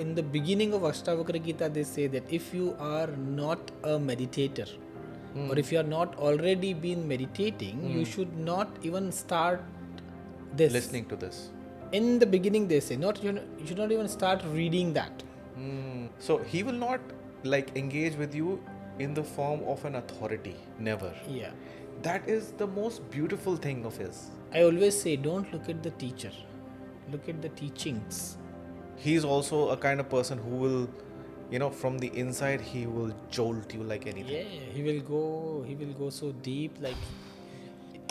in the beginning of Ashtavakra Gita, they say that if you are not a meditator, or if you are not already been meditating, you should not even start this. Listening to this. In the beginning, they say you should not even start reading that. So he will not like engage with you in the form of an authority. Never. Yeah. That is the most beautiful thing of his. I always say, don't look at the teacher, look at the teachings. He's also a kind of person who will, from the inside, he will jolt you like anything. Yeah, he will go so deep, like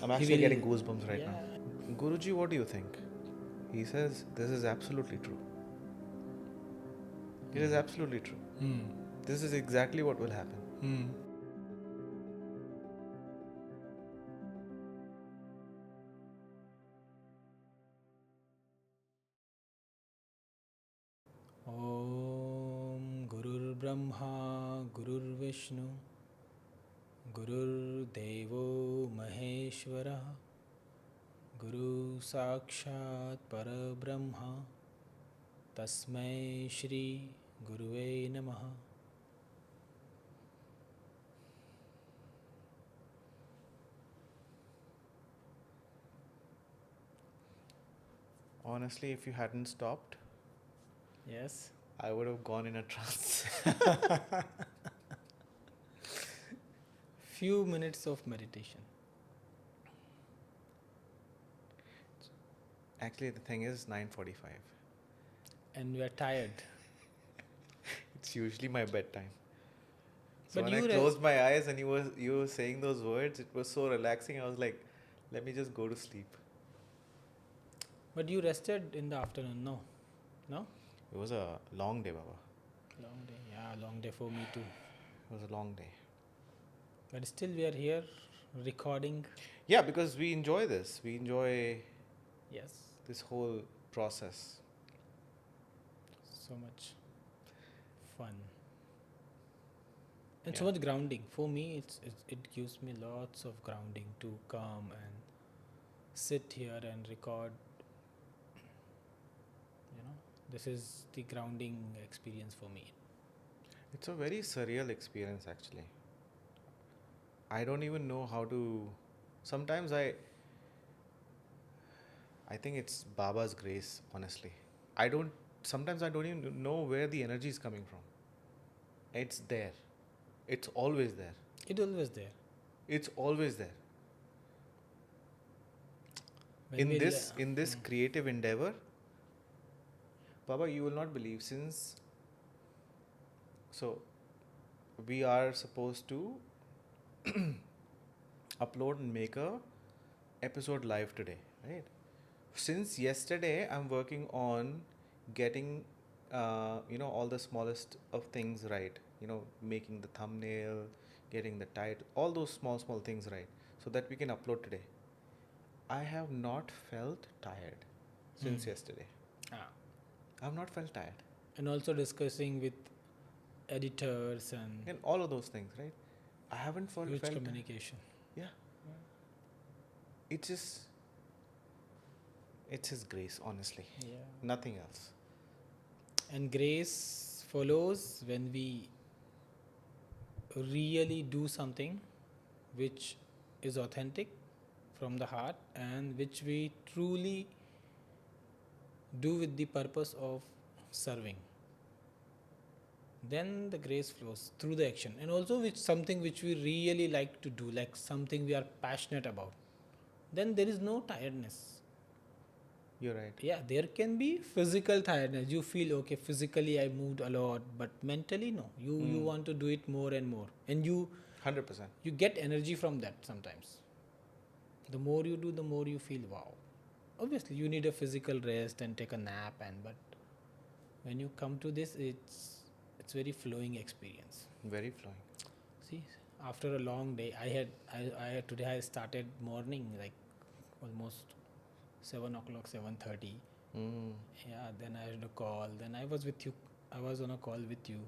I'm he actually will. getting goosebumps right Yeah. now. Guruji, what do you think? He says this is absolutely true. It is absolutely true. This is exactly what will happen. Om Gurur Brahma Gurur Vishnu Gurur Devo Maheshwara Guru Sakshat Parabrahma Tasmai Shri Guruve Namaha. Honestly, if you hadn't stopped, Yes. I would have gone in a trance. Few minutes of meditation. Actually, the thing is 9:45. And we are tired. It's usually my bedtime. So But when I you closed my eyes and you were saying those words, it was so relaxing. I was like, let me just go to sleep. rested in the afternoon, no? No? It was a long day, Baba. Long day. Yeah, long day for me too. It was a long day. But still we are here recording. Yeah, because we enjoy this. We enjoy Yes. this whole process. So much fun. And so Yeah. much grounding. For me, it gives me lots of grounding to come and sit here and record. This is the grounding experience for me. It's a very surreal experience, actually. I don't even know how to. Sometimes I think it's Baba's grace, honestly. I don't. Sometimes I don't even know where the energy is coming from. It's there. It's always there. It always there. It's always there. When In this creative endeavor, Baba, you will not believe, since so we are supposed to upload and make a episode live today, right? Since yesterday, I'm working on getting, all the smallest of things right. Making the thumbnail, getting the title, all those small things right, so that we can upload today. I have not felt tired since yesterday. ah, I have not felt tired. and also discussing with editors and And all of those things, right? I haven't huge felt. communication. Yeah. It's just, it's His grace, honestly. Yeah. Nothing else. And grace follows when we really do something which is authentic from the heart and which we truly do with the purpose of serving. Then the grace flows through the action, and also with something which we really like to do, like something we are passionate about. Then there is no tiredness. You're right. Yeah, there can be physical tiredness. You feel okay, physically I moved a lot, but mentally no. You want to do it more and more, and 100%. you get energy from that sometimes. The more you do, the more you feel wow. Obviously, you need a physical rest and take a nap, but when you come to this, it's very flowing experience. Very flowing. See, after a long day, I had today I started morning like almost 7 o'clock, 7:30. Yeah, then I had a call. Then I was with you. I was on a call with you.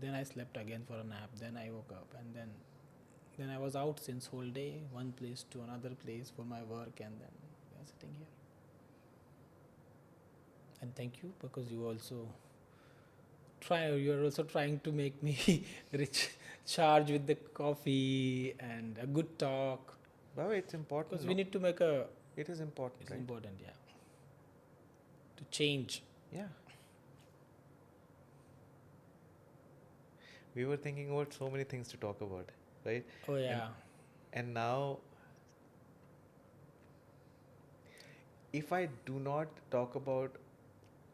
Then I slept again for a nap. Then I woke up, and then I was out since whole day, one place to another place for my work, and then we are sitting here. And thank you, because you also you're also trying to make me rich, charge with the coffee and a good talk. Well, it's important, Because no? we need to make a. It is important, It's right? important, yeah. To change. Yeah. We were thinking about so many things to talk about, right? Oh yeah. And now, if I do not talk about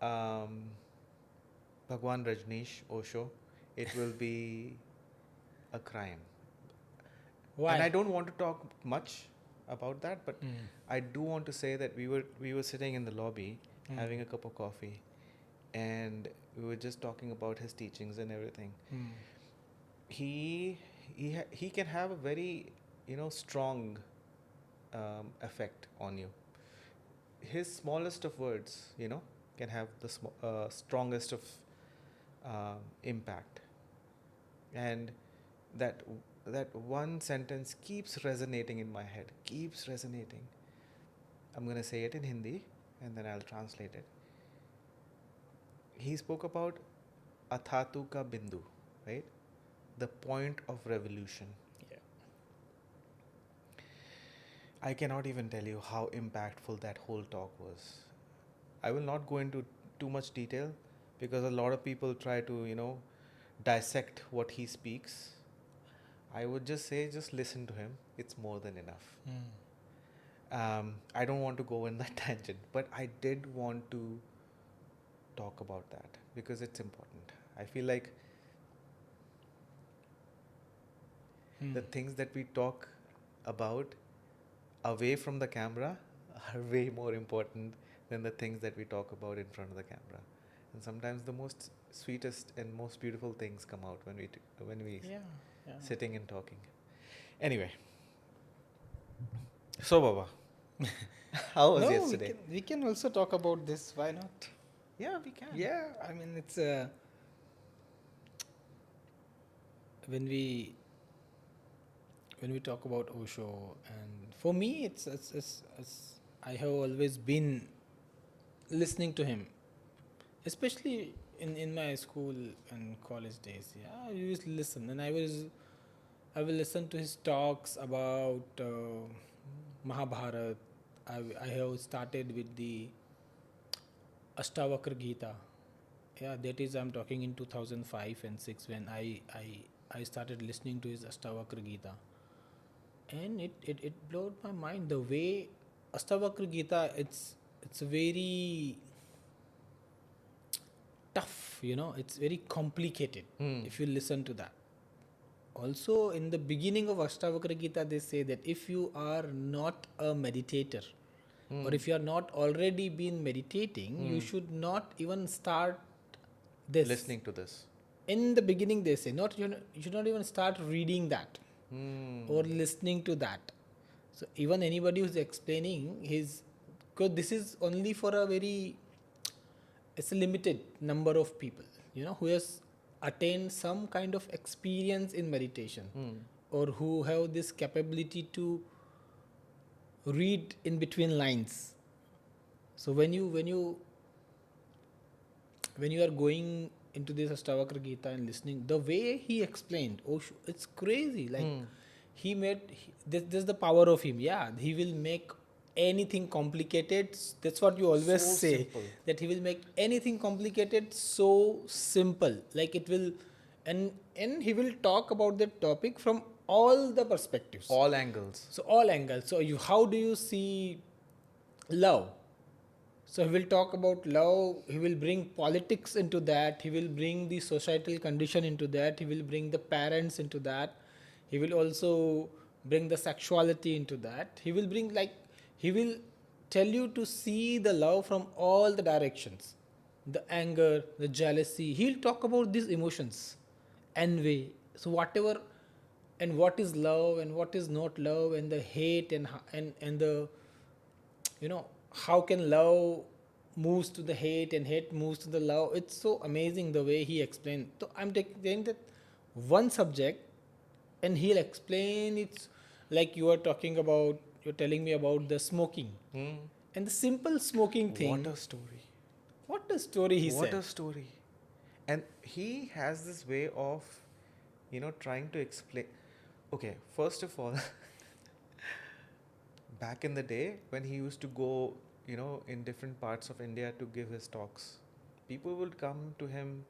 um, Bhagwan Rajneesh Osho, it will be a crime. And I Why? don't want to talk much about that, but Mm. I do want to say that we were sitting in the lobby Mm. having a cup of coffee, and we were just talking about his teachings and everything. Mm. He can have a very strong effect on you. His smallest of words can have the strongest of impact, and that that one sentence keeps resonating in my head, keeps resonating. I'm going to say it in Hindi and then I'll translate it. He spoke about athatu ka bindu, right? The point of revolution. Yeah. I cannot even tell you how impactful that whole talk was. I will not go into too much detail because a lot of people try to dissect what he speaks. I would just say, just listen to him. It's more than enough. Mm. I don't want to go in that tangent, but I did want to talk about that because it's important. I feel like the things that we talk about away from the camera are way more important than the things that we talk about in front of the camera. And sometimes the most sweetest and most beautiful things come out when we Yeah. sitting and talking. Anyway, so Baba, how was No, yesterday? we can also talk about this. Why not? Yeah, we can. Yeah, I mean it's when we talk about Osho, and for me it's I have always been listening to him, especially in my school and college days. Yeah, I used to listen, and I will listen to his talks about Mahabharata. I have started with the Ashtavakra Gita. Yeah, that is I'm talking in 2005 and 6 when I started listening to his Ashtavakra Gita, and it blew my mind the way Ashtavakra Gita. It's very tough, it's very complicated if you listen to that. Also, in the beginning of Ashtavakra Gita, they say that if you are not a meditator, or if you are not already been meditating, you should not even start this. Listening to this. In the beginning, they say you should not even start reading that or listening to that. So even anybody who's explaining his, because this is only for it's a limited number of people, who has attained some kind of experience in meditation, or who have this capability to read in between lines. So when you are going into this Ashtavakra Gita and listening, the way he explained, it's crazy. Like this is the power of him. Yeah, he will make anything complicated. That's what you always So say. simple. That he will make anything complicated so simple. Like it will, and he will talk about that topic from all the perspectives. All angles. So all angles. So how do you see love? So he will talk about love, he will bring politics into that, he will bring the societal condition into that, he will bring the parents into that, he will also bring the sexuality into that. He will bring, he will tell you to see the love from all the directions. The anger, the jealousy, he'll talk about these emotions, envy. So whatever, and what is love and what is not love, and the hate and the, how can love moves to the hate and hate moves to the love. It's so amazing the way he explained. So I'm taking that one subject, and he'll explain it like you're telling me about the smoking, and the simple smoking thing. What a story. What a story he What said. a story. And he has this way of, trying to explain. Okay, first of all, back in the day when he used to go, in different parts of India to give his talks, people would come to him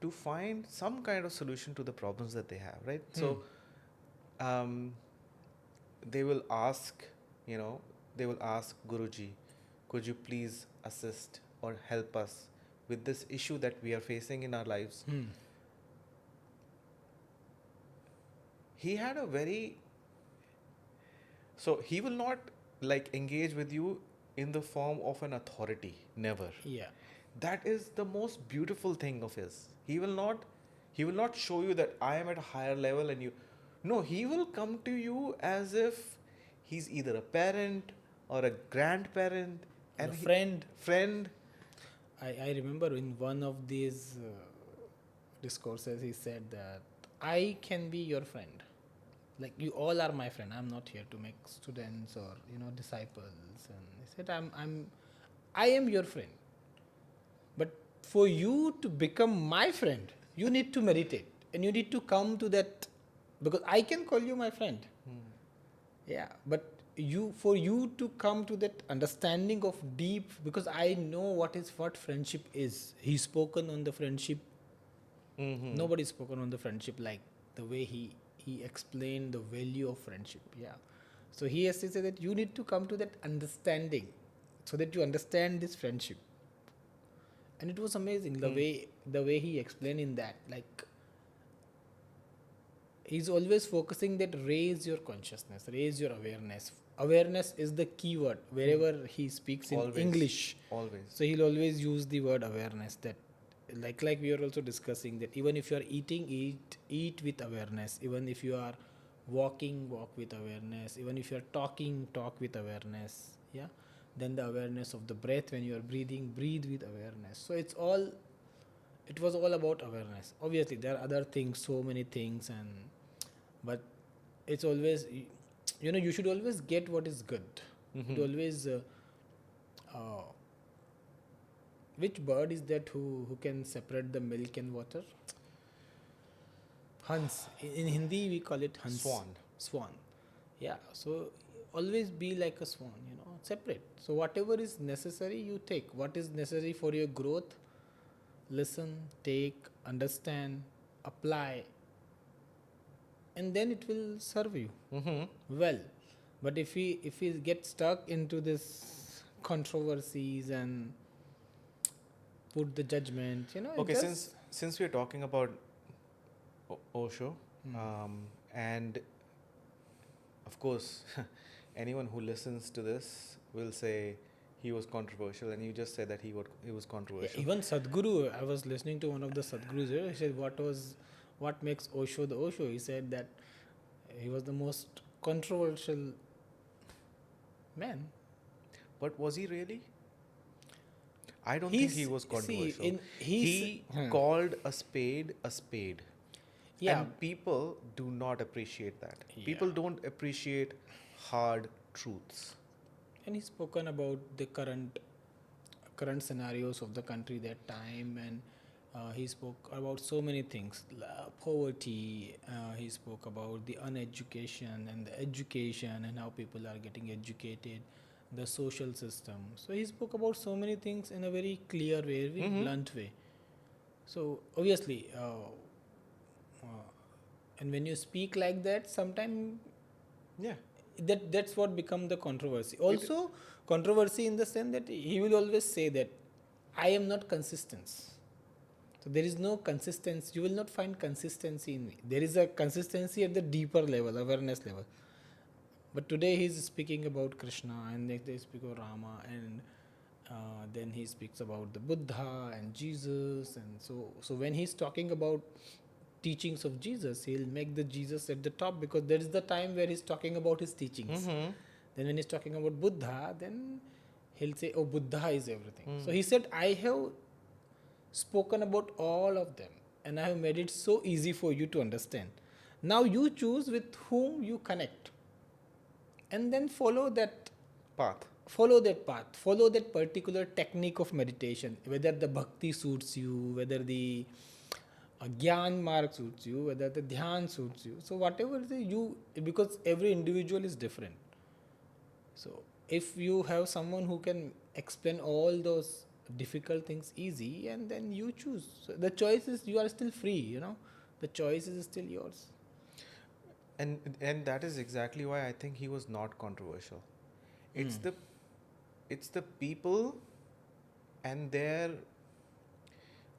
to find some kind of solution to the problems that they have, right? So, um, they will ask, you know, they will ask Guruji, could you please assist or help us with this issue that we are facing in our lives? He had a very, so he will not like engage with you in the form of an authority, never. Yeah. That is the most beautiful thing of his. He will not show you that I am at a higher level and you, no, he will come to you as if he's either a parent or a grandparent Or and a friend. friend. I remember in one of these discourses, he said that I can be your friend. Like you all are my friend. I'm not here to make students or disciples. And he said I am your friend. But for you to become my friend, you need to meditate and you need to come to that, because I can call you my friend. Yeah, but for you to come to that understanding of deep, because I know what friendship is. He's spoken on the friendship. Nobody's spoken on the friendship like the way he explained the value of friendship. Yeah. So he has to say that you need to come to that understanding so that you understand this friendship. And it was amazing the way he explained in that, like he's always focusing that raise your consciousness, raise your awareness is the key word wherever he speaks in Always. English. Always. So he'll always use the word awareness, that like we are also discussing, that even if you are eating, eat with awareness. Even if you are walking, walk with awareness. Even if you are talking, talk with awareness. Yeah. Then the awareness of the breath, when you are breathing, breathe with awareness. So it was all about awareness. Obviously there are other things, so many things, but it's always, you should always get what is good. You always which bird is that who can separate the milk and water? Hans. In Hindi we call it Hans. Swan. Yeah. So always be like a swan, separate. So whatever is necessary, you take. What is necessary for your growth, listen, take, understand, apply, and then it will serve you well. But if we get stuck into this controversies and put the judgment, Okay, since we're talking about Osho, and of course, anyone who listens to this will say he was controversial, and you just said that he was controversial. Yeah, even Sadhguru, I was listening to one of the Sadhgurus here. He said, what makes Osho the Osho? He said that he was the most controversial man. But was he really? I don't think he was controversial. He called a spade a spade. Yeah. And people do not appreciate that. Yeah. People don't appreciate hard truths. And he's spoken about the current scenarios of the country that time, and he spoke about so many things, poverty. He spoke about the uneducation and the education and how people are getting educated, the social system. So he spoke about so many things in a very clear way, very blunt way. So obviously, and when you speak like that, sometimes that's what become the controversy. Also, controversy in the sense that he will always say that I am not consistent. So there is no consistency. You will not find consistency in me. There is a consistency at the deeper level, awareness level. But today he is speaking about Krishna, and next day he speaks about Rama, and then he speaks about the Buddha and Jesus. And so when he's talking about teachings of Jesus, he'll make the Jesus at the top, because there is the time where he's talking about his teachings. Then when he's talking about Buddha, then he'll say, oh, Buddha is everything. So he said, I have spoken about all of them, and I have made it so easy for you to understand. Now you choose with whom you connect, and then follow that follow that path, follow that particular technique of meditation, whether the bhakti suits you, whether the gyan marg suits you, whether the dhyan suits you. So whatever you, because every individual is different. So if you have someone who can explain all those difficult things easy, and then you choose. So the choice is, you are still free, the choice is still yours. And that is exactly why I think he was not controversial. It's Mm. the people and their,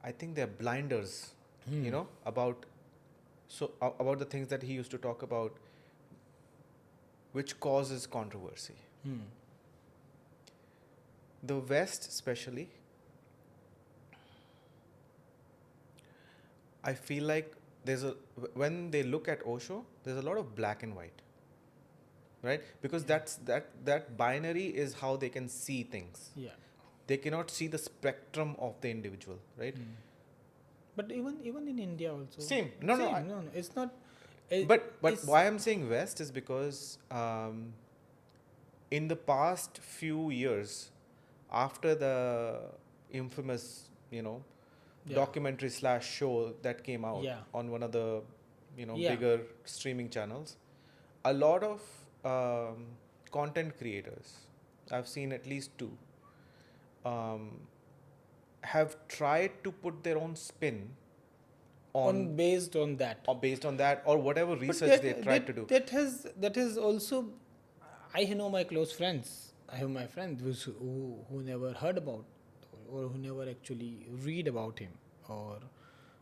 I think their blinders, Hmm. about about the things that he used to talk about, which causes controversy. Hmm. The West, especially, I feel like when they look at Osho, there's a lot of black and white, right? Because Yeah. that binary is how they can see things. Yeah. They cannot see the spectrum of the individual, right? Hmm. But even in India also, Same. No, no. same. No, it's not. But It's why I'm saying West is because in the past few years, after the infamous, yeah, documentary slash show that came out yeah, on one of the, yeah. bigger streaming channels, a lot of content creators, I've seen at least two, um, have tried to put their own spin on, On based on that. or based on that, or whatever But research they tried to do. that has also. I know my close friends. I have my friends who never heard about, or who never actually read about him, or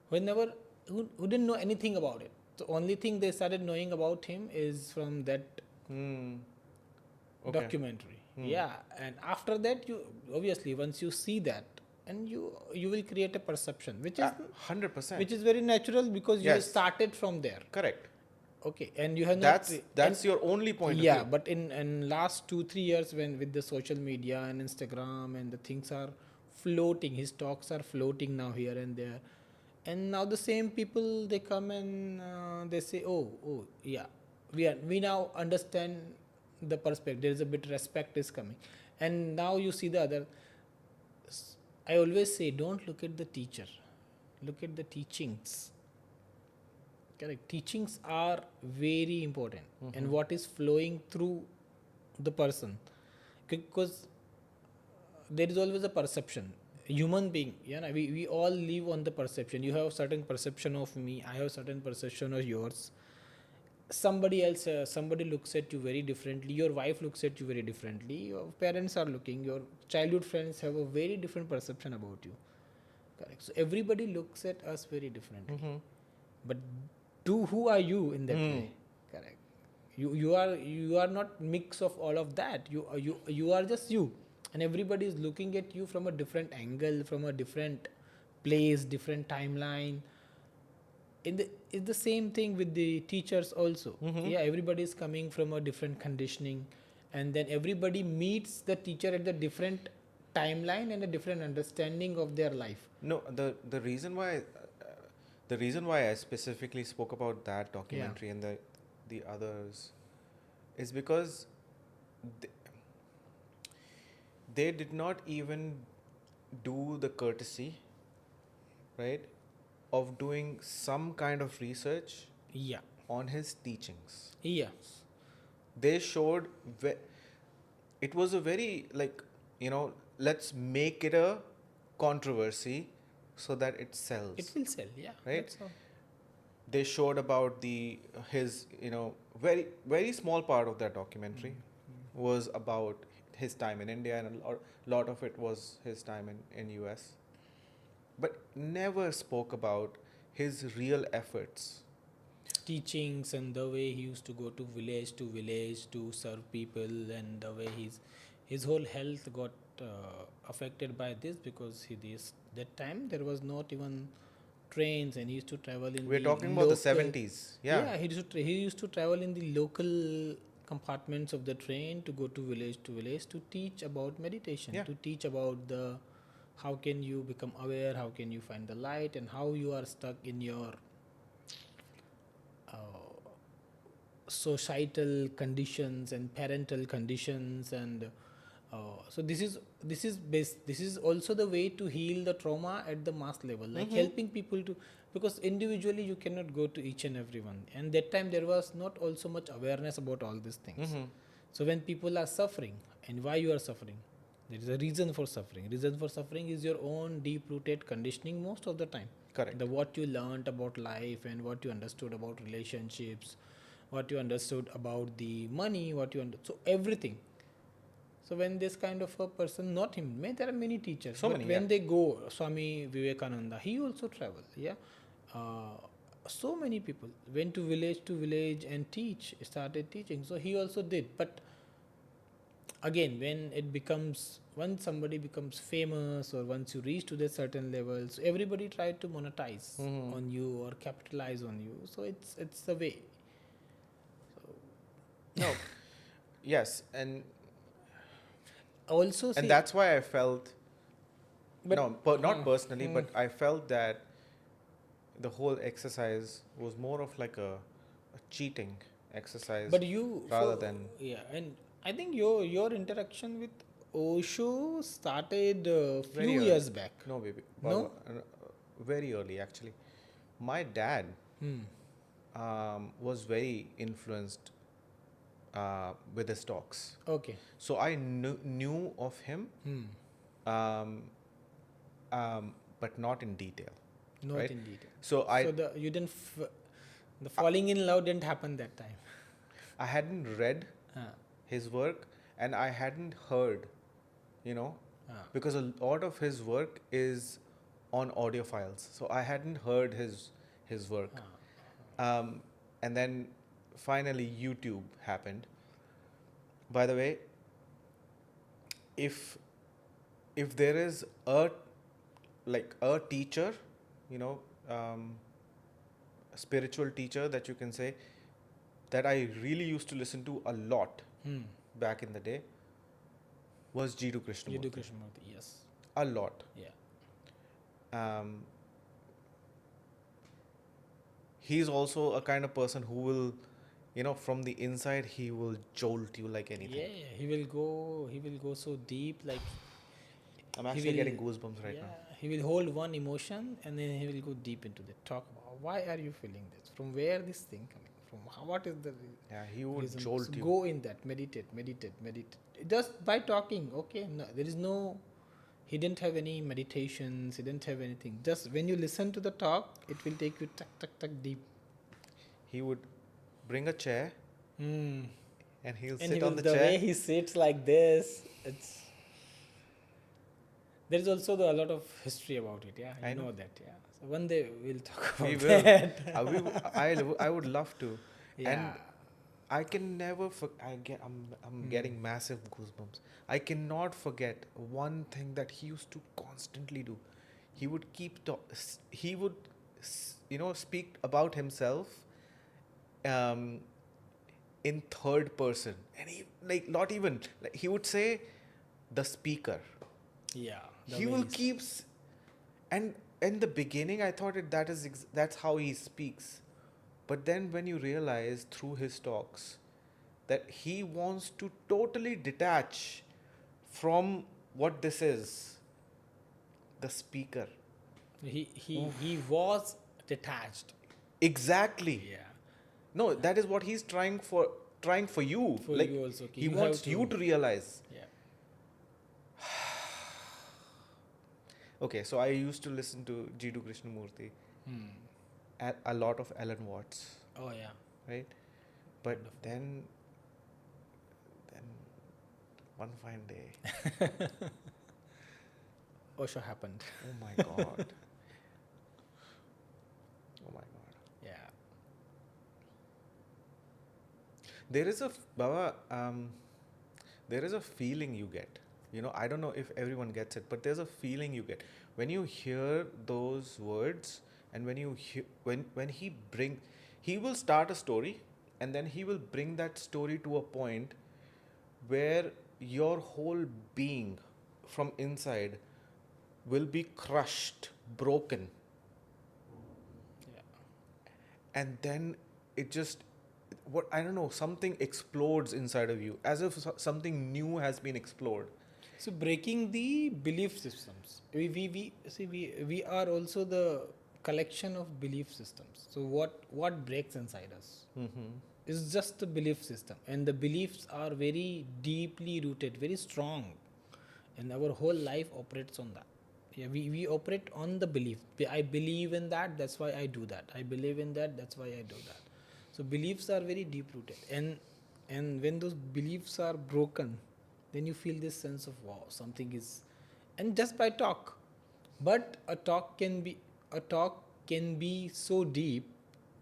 who never who didn't know anything about it. The only thing they started knowing about him is from that Hmm. Okay. documentary. Hmm. Yeah, and after that, you obviously, once you see that, and you will create a perception, 100%. which is very natural, because you Yes. started from there. Correct. Okay, and you have not and That's your only point of yeah, view. but in last 2-3 years, when with the social media and Instagram, and the things are floating, his talks are floating now here and there, and now the same people, they come and they say, oh yeah, we now understand the perspective. There is a bit respect is coming, and now you see the other. I always say, don't look at the teacher, look at the teachings. Correct. Teachings are very important, and what is flowing through the person, because there is always a perception. Human being, we all live on the perception. You have certain perception of me. I have certain perception of yours. Somebody else, somebody looks at you very differently. Your wife looks at you very differently. Your parents are looking. Your childhood friends have a very different perception about you. Correct. So everybody looks at us very differently. Mm-hmm. But who are you in that Hmm. way? Correct. You are not mix of all of that. You are just you, and everybody is looking at you from a different angle, from a different place, different timeline. It's the same thing with the teachers also. Mm-hmm. Yeah, everybody is coming from a different conditioning, and then everybody meets the teacher at the different timeline and a different understanding of their life. No, the reason why I specifically spoke about that Yeah. documentary and the others is because they, they did not even do the courtesy, right, of doing some kind of research Yeah. on his teachings. Yeah. They showed it was a very, like, let's make it a controversy so that it It sells, will sell. Yeah. right? That's all. They showed about the his, very very small part of that documentary was about his time in India, and a lot of it was his time in US, but never spoke about his real efforts. Teachings, and the way he used to go to village to serve people, and the way his whole health got affected by this, because this that time there was not even trains, and he used to travel in We're the talking about the local. 70s. Yeah. Yeah, he used to travel in the local compartments of the train, to go to village to teach about meditation, Yeah. to teach about the how can you become aware, how can you find the light, and how you are stuck in your societal conditions and parental conditions, and So this is also the way to heal the trauma at the mass level, like helping people to, because individually you cannot go to each and everyone, and that time there was not also much awareness about all these things. So when people are suffering, and why you are suffering, there is a reason for suffering. Reason for suffering is your own deep rooted conditioning most of the time. Correct. The what you learned about life and what you understood about relationships, what you understood about the money, so everything. So when this kind of a person, not him, there are many teachers, So but many, when yeah. they go, Swami Vivekananda, he also traveled, yeah. Uh, so many people went to village and started teaching. So he also did. But again, when it becomes, once somebody becomes famous or once you reach to the certain levels, everybody tried to monetize on you or capitalize on you. So it's the way. No. Yes, and Also, see, that's why I felt, but not personally, but I felt that the whole exercise was more of like a cheating exercise but you rather for than. yeah, and I think your interaction with Osho started a Very few early. years back. No, baby. No? Very early, actually. My dad Hmm. was very influenced with his talks. Okay. So I knew of him, Hmm. um, but not in detail, Not right? in detail. So So the falling in love didn't happen that time. I hadn't read Ah. his work, and I hadn't heard, you know, Ah. because a lot of his work is on audio files. So I hadn't heard his work. And then finally YouTube happened. By the way, if there is a teacher, you know, a spiritual teacher that you can say that I really used to listen to a lot Hmm. back in the day was Jiddu Jiddu Krishnamurti. Krishnamurti, yes. A lot. Yeah. Um, he's also a kind of person who will, from the inside, he will jolt you like anything. Yeah, he will go so deep, like I'm he actually will, getting goosebumps right now. yeah, he will hold one emotion and then he will go deep into the talk about why are you feeling this, from where this thing coming from, what is the Yeah, he would reason. So jolt you. go in that, meditate just by talking. Okay, no, there is no, he didn't have any meditations, he didn't have anything, just when you listen to the talk it will take you tuck deep. He would bring a chair Mm. and he'll And he sit on will, the the way chair. he sits like this, it's, there is also a lot of history about it. Yeah, I you know. know that. Yeah, so one day we'll talk We about will. that. I would love to. Yeah. And I can never I'm getting massive goosebumps. I cannot forget one thing that he used to constantly do. He would he would speak about himself um, in third person, and he, like, not even like, he would say the speaker. Yeah, the He way will he's, keeps and in the beginning I thought that's how he speaks. But then when you realize through his talks that he wants to totally detach from what this is, the speaker. he was detached. Exactly. Yeah, No, that is what he's trying for you. for Like, you also. Okay, he you have wants you to. to realize. Yeah. Okay, so I used to listen to Jiddu Krishnamurti, Hmm. a lot of Alan Watts, Oh yeah. right? But Wonderful. then one fine day, Osho happened. oh my God, oh my God. Yeah. There is Baba, there is a feeling you get. I don't know if everyone gets it, but there's a feeling you get when you hear those words, and when you when he will start a story, and then he will bring that story to a point where your whole being from inside will be crushed, broken, Yeah. and then it just what, I don't know, something explodes inside of you, as if something new has been explored. So breaking the belief systems. We are also the collection of belief systems. So what breaks inside us? Mm-hmm. It's just the belief system, and the beliefs are very deeply rooted, very strong, and our whole life operates on that. Yeah, we operate on the belief. I believe in that, that's why I do that. I believe in that, that's why I do that. So beliefs are very deep rooted, and when those beliefs are broken, then you feel this sense of wow, something is, and just by talk. But a talk can be so deep,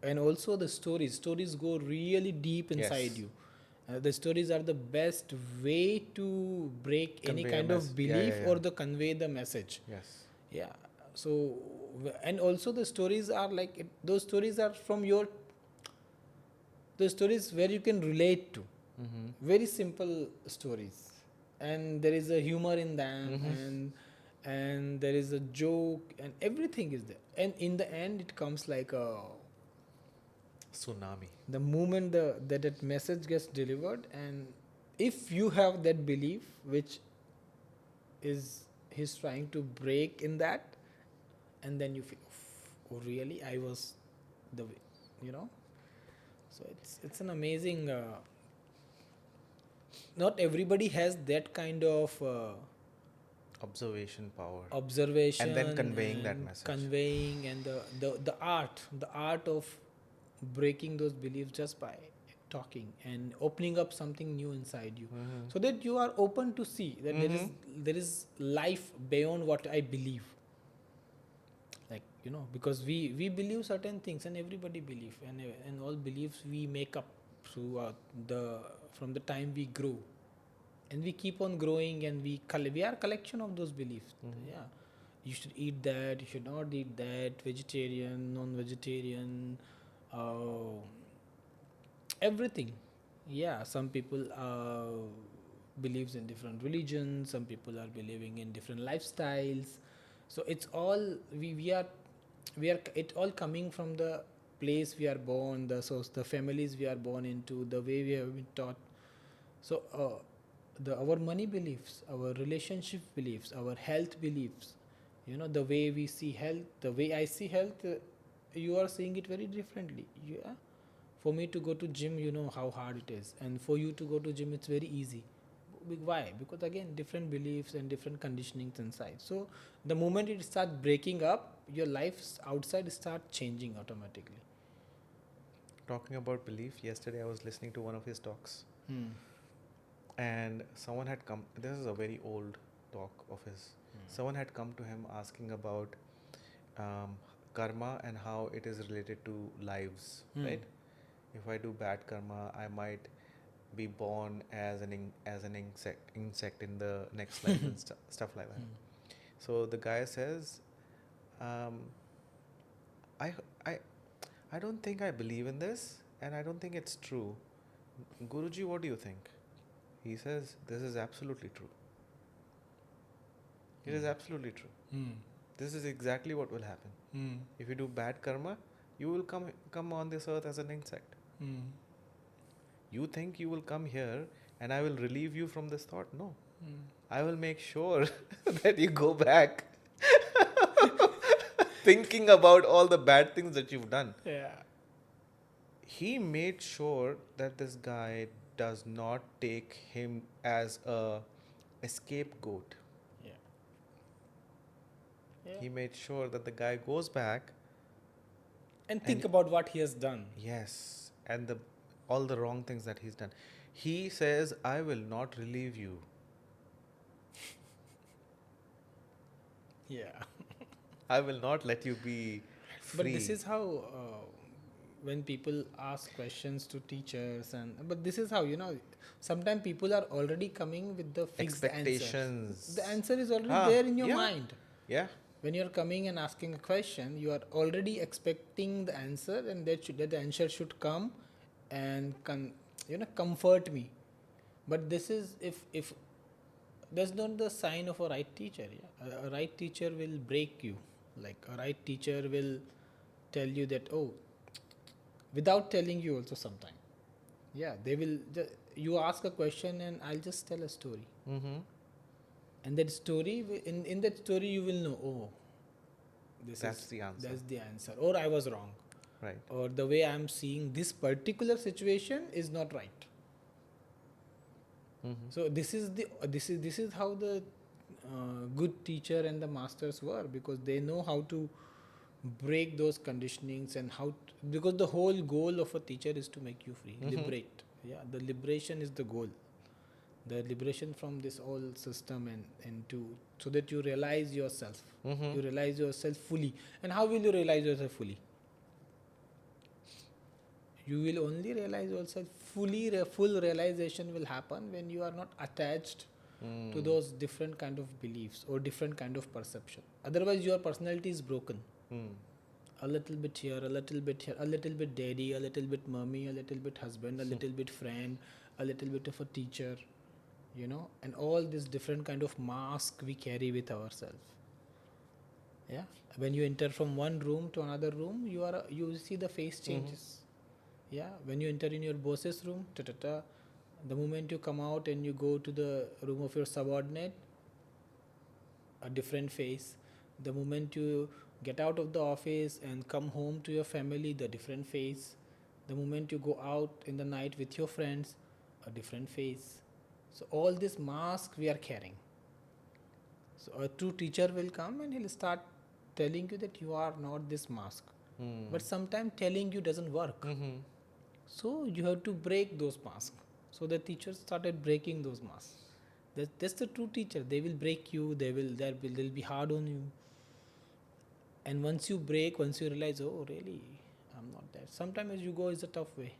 and also the stories go really deep inside Yes. you. The stories are the best way to break any Convey a kind of message. Yeah, yeah, belief yeah. or the convey the message. Yes. Yeah. So and also the stories are like those stories are from your, the stories where you can relate to, Mm-hmm. very simple stories, and there is a humor in them, Mm-hmm. and there is a joke, and everything is there, and in the end it comes like a, Tsunami. the moment that message gets delivered, and if you have that belief which is he's trying to break in that, and then you feel, oh really, I was the way, you know. So it's an amazing, not everybody has that kind of Observation power. And then observation conveying that and message. conveying, and the art of breaking those beliefs just by talking and opening up something new inside you, Mm-hmm. so that you are open to see that there Mm-hmm. is there is life beyond what I believe. Like, because we believe certain things, and everybody believe, and all beliefs we make up throughout the from the time we grow, and we keep on growing, and we are a collection of those beliefs. Mm-hmm. Yeah, you should eat that, you should not eat that, vegetarian, non-vegetarian, uh, everything. Yeah, some people believes in different religions, some people are believing in different lifestyles. So it's all we are it all coming from the place we are born, the families we are born into, the way we have been taught. So our money beliefs, our relationship beliefs, our health beliefs, the way we see health, the way I see health, you are seeing it very differently. Yeah, for me to go to gym, you know how hard it is, and for you to go to gym, it's very easy. Why? Because again, different beliefs and different conditionings inside. So the moment it starts breaking up, your life outside start changing automatically. Talking about belief, yesterday I was listening to one of his talks, Hmm. and someone had come. This is a very old talk of his. Hmm. Someone had come to him asking about um, karma and how it is related to lives, Hmm. right? If I do bad karma, I might be born as an insect in the next life and stuff like that. Hmm. So the guy says, um, I I I don't think I believe in this, and I don't think it's true. Guruji, what do you think? He says, this is absolutely true. It is absolutely true. Hmm. This is exactly what will happen. Hmm. If you do bad karma, you will come on this earth as an insect. Hmm. You think you will come here and I will relieve you from this thought? No. Hmm. I will make sure that you go back thinking about all the bad things that you've done. Yeah. He made sure that this guy does not take him as a scapegoat. Yeah. Yeah. He made sure that the guy goes back And think and about what he has done. yes, and the all the wrong things that he's done. He says, I will not relieve you. Yeah. I will not let you be But this free. is how, when people ask questions to teachers, but this is how, sometimes people are already coming with the fixed answer. The Expectations. answer is already Ah, there in your yeah, mind. yeah. When you're coming and asking a question, you are already expecting the answer, and that the answer should come and comfort me. But this is, if that's not the sign of a right teacher. Yeah, a right teacher will break you. Like a right teacher will tell you that, oh, without telling you also sometime. Yeah, they will. You ask a question and I'll just tell a story. Mm-hmm. And that story, in that story, you will know. Oh, this That's is the answer. that's the answer, or I was wrong, Right. or the way I'm seeing this particular situation is not right. Mm-hmm. So this is how the good teacher and the masters were, because they know how to break those conditionings and because the whole goal of a teacher is to make you free, Mm-hmm. liberate. Yeah, the liberation is the goal, the liberation from this whole system, and to so that you realize yourself, Mm-hmm. you realize yourself fully. And how will you realize yourself fully? You will only realize yourself fully. Full realization will happen when you are not attached to Mm. those different kind of beliefs or different kind of perception. Otherwise your personality is broken. Mm. A little bit here, a little bit here, a little bit daddy, a little bit mommy, a little bit husband, a little bit friend, a little bit of a teacher, and all this different kind of mask we carry with ourselves. Yeah, when you enter from one room to another room, you see the face Mm-hmm. changes. Yeah, when you enter in your boss's room, the moment you come out and you go to the room of your subordinate, a different face. The moment you get out of the office and come home to your family, the different face. The moment you go out in the night with your friends, a different face. So all this mask we are carrying. So a true teacher will come and he'll start telling you that you are not this mask. Mm. But sometimes telling you doesn't work. Mm-hmm. So you have to break those masks. So the teachers started breaking those masks. That's the true teacher. They will break you. They'll be hard on you. And once you break, once you realize, oh really, I'm not that. Sometimes as you go is a tough way,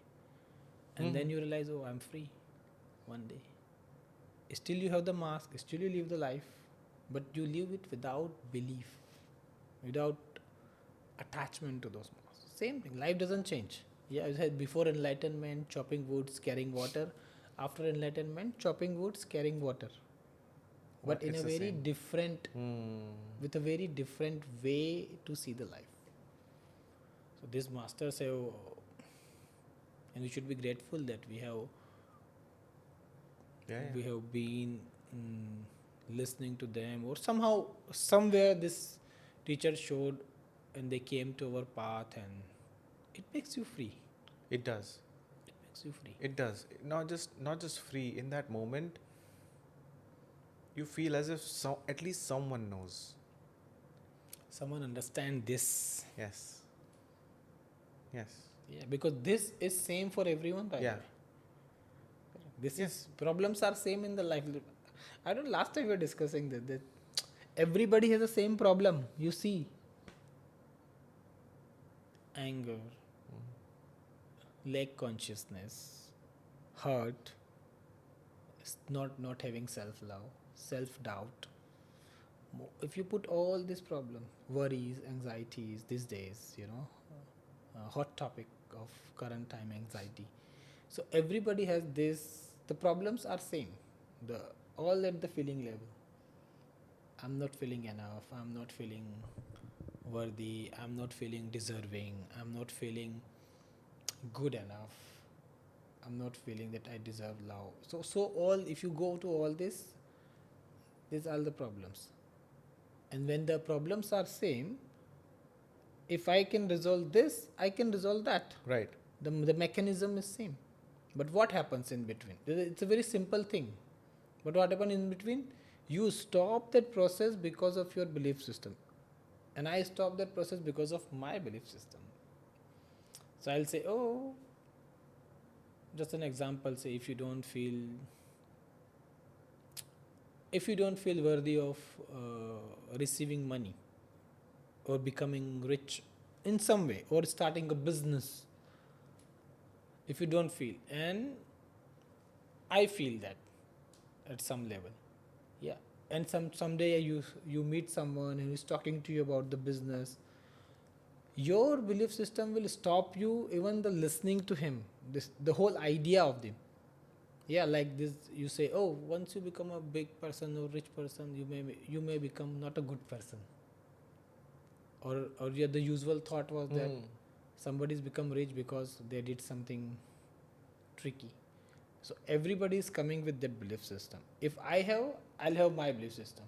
and Mm-hmm. then you realize, oh, I'm free. One day, still you have the mask. Still you live the life, but you live it without belief, without attachment to those masks. Same thing. Life doesn't change. Yeah, I said before enlightenment, chopping woods, carrying water. After enlightenment, chopping woods, carrying water. What? But in It's a the very same. different, Mm. with a very different way to see the life. So these masters have, and we should be grateful that we have Yeah. we Yeah. have been listening to them, or somehow somewhere this teacher showed and they came to our path, and it makes you free. It does. It makes you free. It does. Not just free. In that moment, you feel as if at least someone knows. Someone understand this. Yes. Yes. Yeah, because this is same for everyone, by the Yeah. way. This Yes. is problems are same in the life. I don't. Last time we were discussing that everybody has the same problem. You see, anger, lack consciousness, hurt, not having self love, self doubt. If you put all these problems, worries, anxieties these days, hot topic of current time, anxiety. So everybody has this. The problems are same. The all at the feeling level. I'm not feeling enough. I'm not feeling worthy. I'm not feeling deserving. I'm not feeling good enough. I'm not feeling that I deserve love. So all, if you go to all this, these are the problems. And when the problems are same, if I can resolve this, I can resolve that. Right. The mechanism is same. But what happens in between? It's a very simple thing. But what happens in between? You stop that process because of your belief system. And I stop that process because of my belief system. So I'll say, oh, just an example, say if you don't feel worthy of receiving money or becoming rich in some way or starting a business, if you don't feel, and I feel that at some level, yeah, and someday you meet someone and he's talking to you about the business, your belief system will stop you even the listening to him, this the whole idea of them. Yeah, like this, you say, oh, once you become a big person or rich person, you may become not a good person, or yeah, the usual thought was that Mm. somebody's become rich because they did something tricky. So everybody is coming with that belief system. If I have, I'll have my belief system.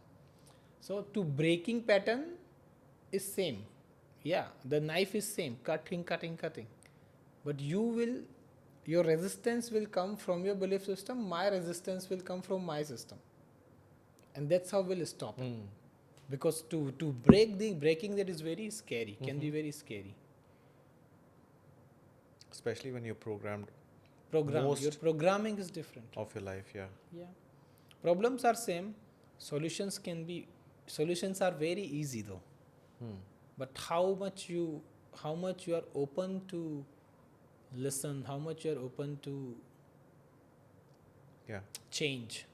So to breaking pattern is same. Yeah, the knife is same, cutting, cutting, cutting. But your resistance will come from your belief system. My resistance will come from my system, and that's how we'll stop it. Because to breaking that is very scary. Can be very scary. Especially when you're programmed Your programming is different. of your life. Yeah. Yeah, problems are same. Solutions are very easy though. But how much you are open to listen, how much you are open to Yeah. change.